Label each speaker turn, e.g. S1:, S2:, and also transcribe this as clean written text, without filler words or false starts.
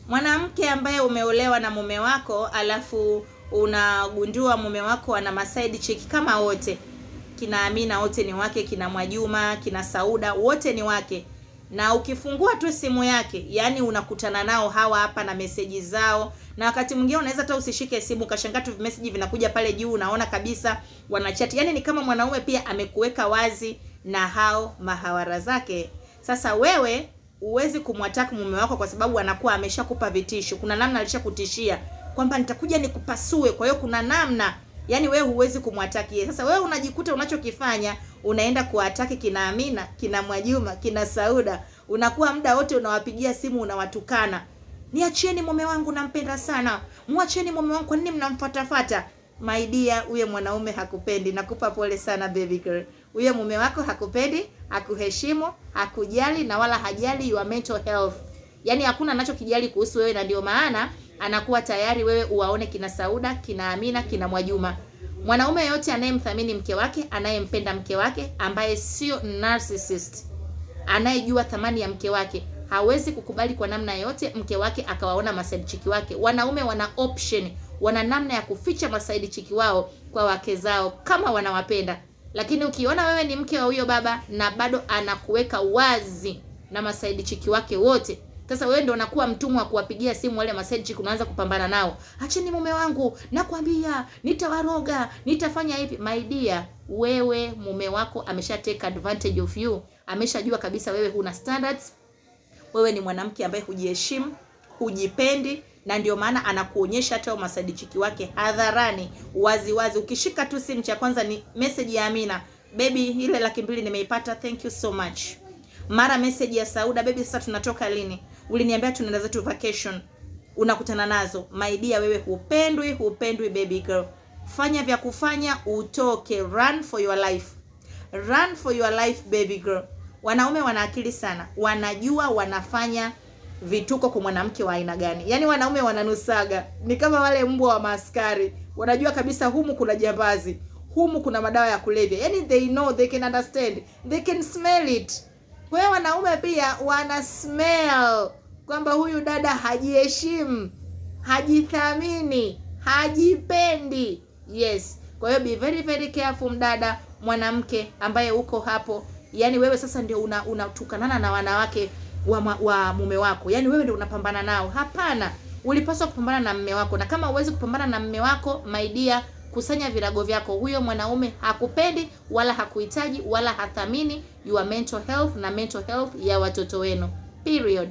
S1: Mwanamke ambaye umeolewa na mume wako alafu unagundua mume wako ana maside chick kama wote. Kina Amina wote ni wake, kina Mwajuma, kina Sauda wote ni wake. Na ukifungua tu simu yake, yani unakutana nao hawa hapa na meseji zao. Na wakati mwingine unaweza hata usishike simu, ukashangaa tu message vinakuja pale juu, unaona kabisa wanachat. Yani ni kama mwanaume pia amekuweka wazi na hao mahawara zake. Sasa wewe uwezi kumwataka mume wako kwa sababu anakuwa ameshakupa vitisho. Kuna namna alishakutishia kwamba nitakuja nikupasue. Kwa hiyo kuna namna, yani wewe huwezi kumwataki yeye. Sasa wewe unajikuta unachokifanya unaenda kuwataki kina Amina, kina Mwajuma, kina Sauda. Unakuwa muda wote unawapigia simu unawatukana. Niachieni mume wangu nampenda sana. Muacheni mume wangu, kwa nini mnamfuatafuata? My dear, huye mwanaume hakupendi. Nakupa pole sana baby girl. Huyo mume wako hakupendi, hakuheshimu, hakujali na wala hajali your mental health. Yaani hakuna anachokijali kuhusu wewe, na ndio maana anakuwa tayari wewe uwaone kina Sauda, kina Amina, kina Mwajuma. Mwanaume yote anayemthamini mke wake, anayempenda mke wake, ambaye sio narcissist, anayejua thamani ya mke wake, hawezi kukubali kwa namna yote mke wake akawaona masaidi chiki wake. Wanaume wana option, wana namna ya kuficha masaidi chiki wao kwa wake zao kama wanawapenda. Lakini ukiona wewe ni mke wa huyo baba na bado anakuweka wazi na masaidi chiki wake wote, sasa wewe ndio unakuwa mtumwa wa kuwapigia simu wale masaidi chiki, unaanza kupambana nao. Acheni mume wangu, nakwambia nitawaroga, nitafanya hivi. My dear, wewe mume wako amesha take advantage of you. Ameshajua kabisa wewe huna standards. Wewe ni mwanamke ambaye hujiheshimu, hujipendi, na ndio maana anakuonyesha hata masaidi chiki wake hadharani, wazi wazi. Ukishika tu simu, cha kwanza ni message ya Amina, baby ile 200,000 nimeipata, thank you so much. Mara message ya Sauda, baby sasa tunatoka lini? Uliniambia tunaenda zetu vacation. Unakutana nazo. My dear, wewe hupendwi baby girl. Fanya vya kufanya utoke, run for your life. Run for your life baby girl. Wanaume wana akili sana. Wanajua wanafanya vituko kwa mwanamke wa aina gani. Yaani wanaume wananusaga. Ni kama wale mbwa wa maaskari. Wanajua kabisa humu kuna jambazi, humu kuna madawa ya kulevya. Yaani they know, they can understand, they can smell it. Kwa hiyo wanaume pia wana smell kwamba huyu dada hajiheshimu, hajithamini, hajipendi. Yes. Kwa hiyo be very very careful mdada, mwanamke ambaye uko hapo. Yaani wewe sasa ndio unatukanana na wanawake wa mume wako. Yaani wewe ndio unapambana nao. Hapana. Ulipaswa kupambana na mume wako. Na kama uwezi kupambana na mume wako, my dear, kusanya virago vyako. Huyo mwanaume hakupendi wala hakuhitaji wala hathamini your mental health na mental health ya watoto wenu. Period.